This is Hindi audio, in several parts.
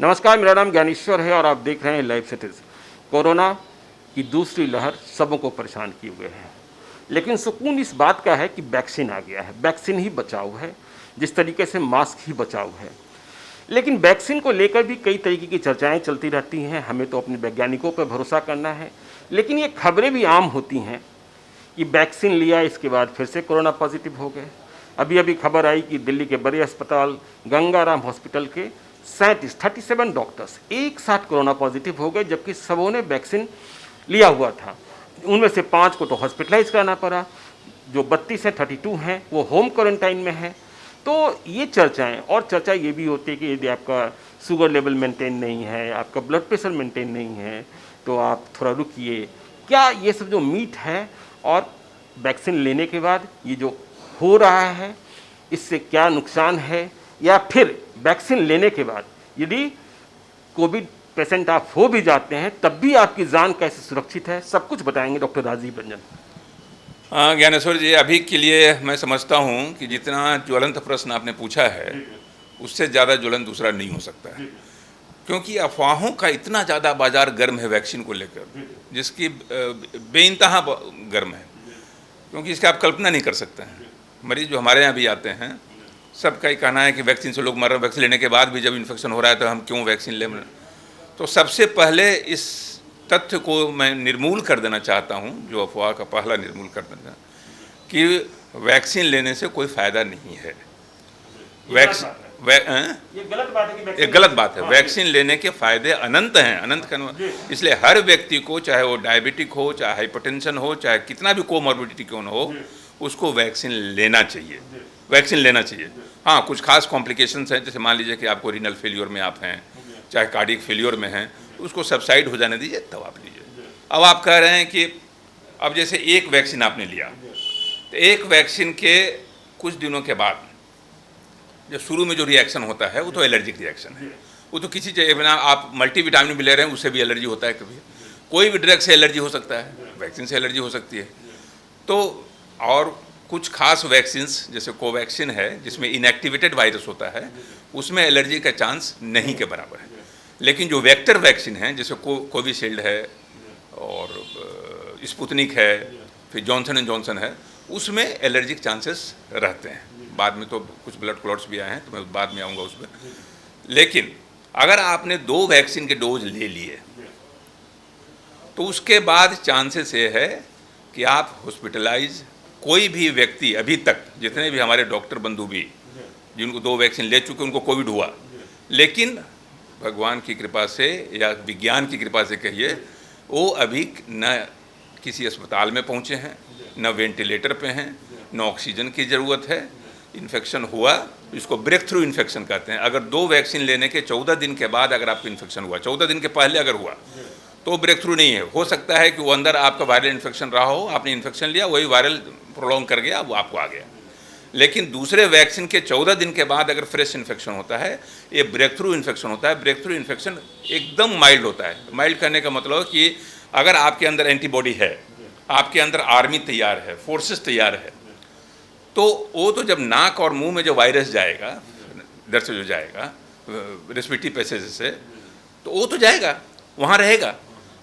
नमस्कार, मेरा नाम ज्ञानेश्वर है और आप देख रहे हैं लाइव सिटीज। कोरोना की दूसरी लहर सबों को परेशान किए हुए है, लेकिन सुकून इस बात का है कि वैक्सीन आ गया है। वैक्सीन ही बचाव है, जिस तरीके से मास्क ही बचाव है। लेकिन वैक्सीन को लेकर भी कई तरीके की चर्चाएं चलती रहती हैं। हमें तो अपने वैज्ञानिकों पर भरोसा करना है, लेकिन ये खबरें भी आम होती हैं कि वैक्सीन लिया, इसके बाद फिर से कोरोना पॉजिटिव हो गए। अभी अभी खबर आई कि दिल्ली के बड़े अस्पताल गंगाराम हॉस्पिटल के 37 डॉक्टर्स एक साथ कोरोना पॉजिटिव हो गए, जबकि सबों ने वैक्सीन लिया हुआ था। उनमें से 5 को तो हॉस्पिटलाइज कराना पड़ा। जो 32 हैं, 32 हैं, वो होम क्वारंटाइन में हैं। तो ये चर्चाएं, और चर्चा ये भी होती है कि यदि आपका शुगर लेवल मेंटेन नहीं है, आपका ब्लड प्रेशर मेंटेन नहीं है, तो आप थोड़ा रुकिए। क्या ये सब जो मीट है, और वैक्सीन लेने के बाद ये जो हो रहा है, इससे क्या नुकसान है, या फिर वैक्सीन लेने के बाद यदि कोविड पेशेंट आप हो भी जाते हैं तब भी आपकी जान कैसे सुरक्षित है, सब कुछ बताएंगे डॉक्टर राजीव रंजन। हाँ ज्ञानेश्वर जी, अभी के लिए मैं समझता हूँ कि जितना ज्वलंत प्रश्न आपने पूछा है उससे ज़्यादा ज्वलंत दूसरा नहीं हो सकता है, क्योंकि अफवाहों का इतना ज़्यादा बाजार गर्म है वैक्सीन को लेकर, जिसकी बेइंतहा गर्म है, क्योंकि इसका आप कल्पना नहीं कर सकते हैं। मरीज जो हमारे यहाँ भी आते हैं, सबका ही कहना है कि वैक्सीन से लोग मर रहे हैं, वैक्सीन लेने के बाद भी जब इन्फेक्शन हो रहा है तो हम क्यों वैक्सीन लें। तो सबसे पहले इस तथ्य को मैं निर्मूल कर देना चाहता हूं, जो अफवाह का पहला निर्मूल कर देना, कि वैक्सीन लेने से कोई फ़ायदा नहीं है। ये गलत बात है कि ये गलत बात है। वैक्सीन लेने के फ़ायदे अनंत हैं, अनंत का। इसलिए हर व्यक्ति को, चाहे वो डायबिटिक हो, चाहे हाइपरटेंशन हो, चाहे कितना भी कोमॉर्बिडिटी क्यों न हो, उसको वैक्सीन लेना चाहिए। वैक्सीन लेना चाहिए। हाँ, कुछ खास कॉम्प्लिकेशंस हैं, जैसे मान लीजिए कि आपको रीनल फेलियर में आप हैं, चाहे कार्डियक फेलियर में हैं, उसको सबसाइड हो जाने दीजिए, तब आप लीजिए। अब आप कह रहे हैं कि अब जैसे एक वैक्सीन आपने लिया, तो एक वैक्सीन के कुछ दिनों के बाद जो शुरू में जो रिएक्शन होता है वो तो एलर्जिक रिएक्शन है। वो तो किसी चीज़ बिना, आप मल्टीविटामिन भी ले रहे हैं उससे भी एलर्जी होता है। कभी कोई भी ड्रग से एलर्जी हो सकता है, वैक्सीन से एलर्जी हो सकती है। तो और कुछ खास वैक्सीन्स जैसे कोवैक्सीन है, जिसमें इनएक्टिवेटेड वायरस होता है, उसमें एलर्जी का चांस नहीं के बराबर है। लेकिन जो वेक्टर वैक्सीन हैं, जैसे कोविशील्ड है और स्पुतनिक है, फिर जॉनसन एंड जॉनसन है, उसमें एलर्जिक चांसेस रहते हैं। बाद में तो कुछ ब्लड क्लॉट्स भी आए हैं, तो मैं बाद में आऊँगा उसमें। लेकिन अगर आपने 2 वैक्सीन के डोज ले लिए तो उसके बाद चांसेस ये है कि आप हॉस्पिटलाइज, कोई भी व्यक्ति अभी तक, जितने भी हमारे डॉक्टर बंधु भी जिनको 2 वैक्सीन ले चुके उनको कोविड हुआ, लेकिन भगवान की कृपा से या विज्ञान की कृपा से कहिए, वो अभी न किसी अस्पताल में पहुंचे हैं, न वेंटिलेटर पे हैं, न ऑक्सीजन की ज़रूरत है। इन्फेक्शन हुआ, इसको ब्रेक थ्रू इन्फेक्शन कहते हैं। अगर 2 वैक्सीन लेने के 14 दिन के बाद अगर आपको इन्फेक्शन हुआ, 14 दिन के पहले अगर हुआ, तो ब्रेक थ्रू नहीं है। हो सकता है कि वो अंदर आपका वायरल इन्फेक्शन रहा हो, आपने इन्फेक्शन लिया, वही वायरल प्रोलॉन्ग कर गया, वो आपको आ गया। लेकिन दूसरे वैक्सीन के 14 दिन के बाद अगर फ्रेश इन्फेक्शन होता है, ये ब्रेक थ्रू इन्फेक्शन होता है। ब्रेक थ्रू इन्फेक्शन एकदम माइल्ड होता है। माइल्ड करने का मतलब कि अगर आपके अंदर एंटीबॉडी है, आपके अंदर आर्मी तैयार है, फोर्सेस तैयार है, तो वो तो जब नाक और मुंह में जो वायरस जाएगा, इधर से जो जाएगा रेस्पिरेटरी पैसेज से, तो वो तो जाएगा, वहाँ रहेगा।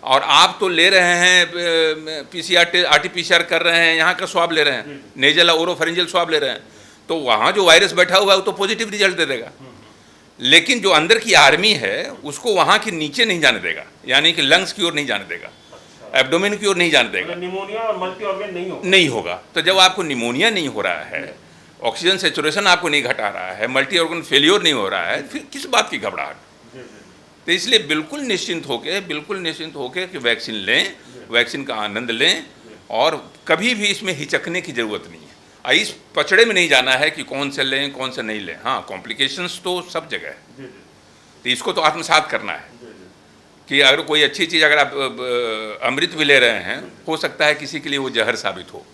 और आप तो ले रहे हैं PCR, RT-PCR कर रहे हैं, यहाँ का स्वाब ले रहे हैं, नेजल ओरोफेरिंजियल स्वाब ले रहे हैं, तो वहाँ जो वायरस बैठा हुआ है वो तो पॉजिटिव रिजल्ट दे देगा। लेकिन जो अंदर की आर्मी है उसको वहाँ के नीचे नहीं जाने देगा, यानी कि लंग्स की ओर नहीं जाने देगा, एब्डोमेन की ओर नहीं जाने देगा, निमोनिया और मल्टी ऑर्गन नहीं होगा। तो जब आपको निमोनिया नहीं हो रहा है, ऑक्सीजन सेचुरेशन आपको नहीं घटा रहा है, मल्टी ऑर्गन फेलियर नहीं हो रहा है, फिर किस बात की घबराहट। तो इसलिए बिल्कुल निश्चिंत होके कि वैक्सीन लें, वैक्सीन का आनंद लें, और कभी भी इसमें हिचकने की ज़रूरत नहीं है। इस पचड़े में नहीं जाना है कि कौन से लें कौन से नहीं लें। हाँ, कॉम्प्लिकेशंस तो सब जगह है, तो इसको तो आत्मसात करना है कि अगर कोई अच्छी चीज़, अगर आप अमृत भी ले रहे हैं, हो सकता है किसी के लिए वो जहर साबित हो।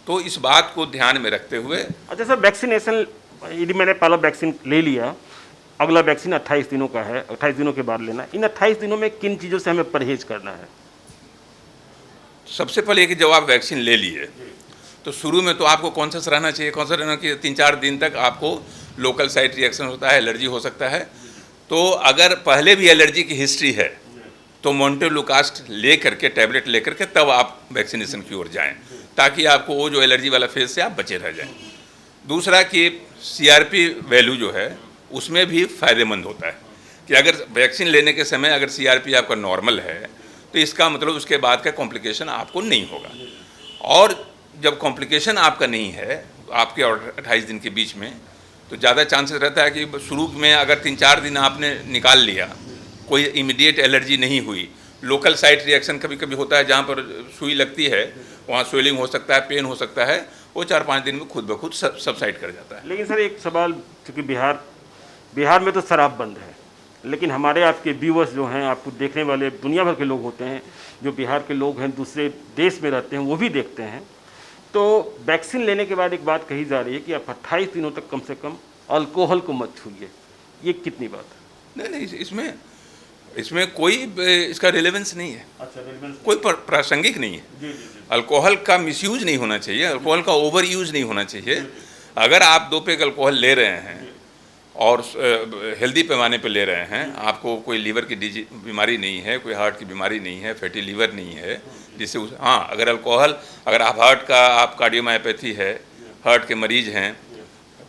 तो इस बात को ध्यान में रखते हुए, अच्छा सर, वैक्सीनेशन यदि मैंने पहला वैक्सीन ले लिया, अगला वैक्सीन 28 दिनों का है, 28 दिनों के बाद लेना, इन 28 दिनों में किन चीज़ों से हमें परहेज करना है? सबसे पहले कि जब आप वैक्सीन ले लिए तो शुरू में तो आपको कॉन्शियस रहना चाहिए। कॉन्शियस रहना कि 3-4 दिन तक आपको लोकल साइट रिएक्शन होता है, एलर्जी हो सकता है, तो अगर पहले भी एलर्जी की हिस्ट्री है तो मोंटेलुकास्ट ले करके टैबलेट ले करके तब आप वैक्सीनेशन की ओर जाएं, ताकि आपको वो जो एलर्जी वाला फेज से आप बचे रह जाएं। दूसरा कि सीआरपी वैल्यू जो है उसमें भी फ़ायदेमंद होता है कि अगर वैक्सीन लेने के समय अगर सीआरपी आपका नॉर्मल है तो इसका मतलब उसके बाद का कॉम्प्लिकेशन आपको नहीं होगा। और जब कॉम्प्लिकेशन आपका नहीं है आपके 28 दिन के बीच में, तो ज़्यादा चांसेस रहता है कि शुरू में अगर 3-4 दिन आपने निकाल लिया, कोई इमीडिएट एलर्जी नहीं हुई, लोकल साइट रिएक्शन कभी कभी होता है, जहाँ पर सुई लगती है वहाँ स्वेलिंग हो सकता है, पेन हो सकता है, वो 4-5 दिन में खुद ब खुद सबसाइड कर जाता है। लेकिन सर एक सवाल, चूँकि बिहार में तो शराब बंद है, लेकिन हमारे आपके व्यूअर्स जो हैं, आपको देखने वाले दुनिया भर के लोग होते हैं, जो बिहार के लोग हैं दूसरे देश में रहते हैं, वो भी देखते हैं। तो वैक्सीन लेने के बाद एक बात कही जा रही है कि आप 28 दिनों तक कम से कम अल्कोहल को मत छूइए, ये कितनी बात है? नहीं, इसमें कोई इसका रिलेवेंस नहीं है। अच्छा, कोई प्रासंगिक नहीं है। जी। अल्कोहल का मिसयूज नहीं होना चाहिए, अल्कोहल का ओवर यूज नहीं होना चाहिए। अगर आप 2 पैक अल्कोहल ले रहे हैं और हेल्दी पैमाने पे ले रहे हैं, आपको कोई लीवर की बीमारी नहीं है, कोई हार्ट की बीमारी नहीं है, फैटी लीवर नहीं है, जिससे हाँ, अगर आप हार्ट का आप कार्डियोमायोपैथी है, हार्ट के मरीज हैं,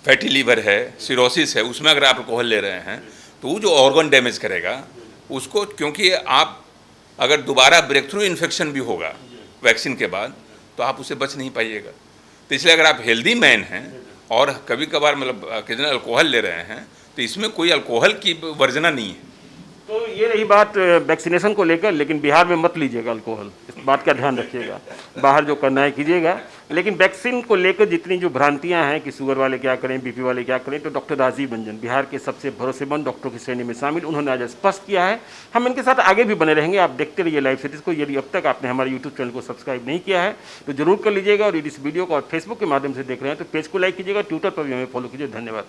फैटी लीवर है, सिरोसिस है, उसमें अगर आप अल्कोहल ले रहे हैं तो वो जो ऑर्गन डैमेज करेगा उसको, क्योंकि आप अगर दोबारा ब्रेक थ्रू इन्फेक्शन भी होगा वैक्सीन के बाद तो आप उससे बच नहीं पाइएगा। तो इसलिए अगर आप हेल्दी मैन हैं और कभी कभार मतलब ऑकेजनल अल्कोहल ले रहे हैं तो इसमें कोई अल्कोहल की वर्जना नहीं है। तो ये रही बात वैक्सीनेशन को लेकर, लेकिन बिहार में मत लीजिएगा अल्कोहल, इस बात का ध्यान रखिएगा। बाहर जो करना है कीजिएगा, लेकिन वैक्सीन को लेकर जितनी जो भ्रांतियां हैं कि शुगर वाले क्या करें, बीपी वाले क्या करें, तो डॉक्टर राजीव रंजन बिहार के सबसे भरोसेमंद डॉक्टरों की श्रेणी में शामिल, उन्होंने आज स्पष्ट किया है। हम इनके साथ आगे भी बने रहेंगे। आप देखते रहिए लाइव सिटीज़ को। यदि अब तक आपने हमारे यूट्यूब चैनल को सब्सक्राइब नहीं किया है तो जरूर कर लीजिएगा, और यदि इस वीडियो को आप फेसबुक के माध्यम से देख रहे हैं तो पेज को लाइक कीजिएगा, ट्विटर पर भी हमें फॉलो कीजिए। धन्यवाद।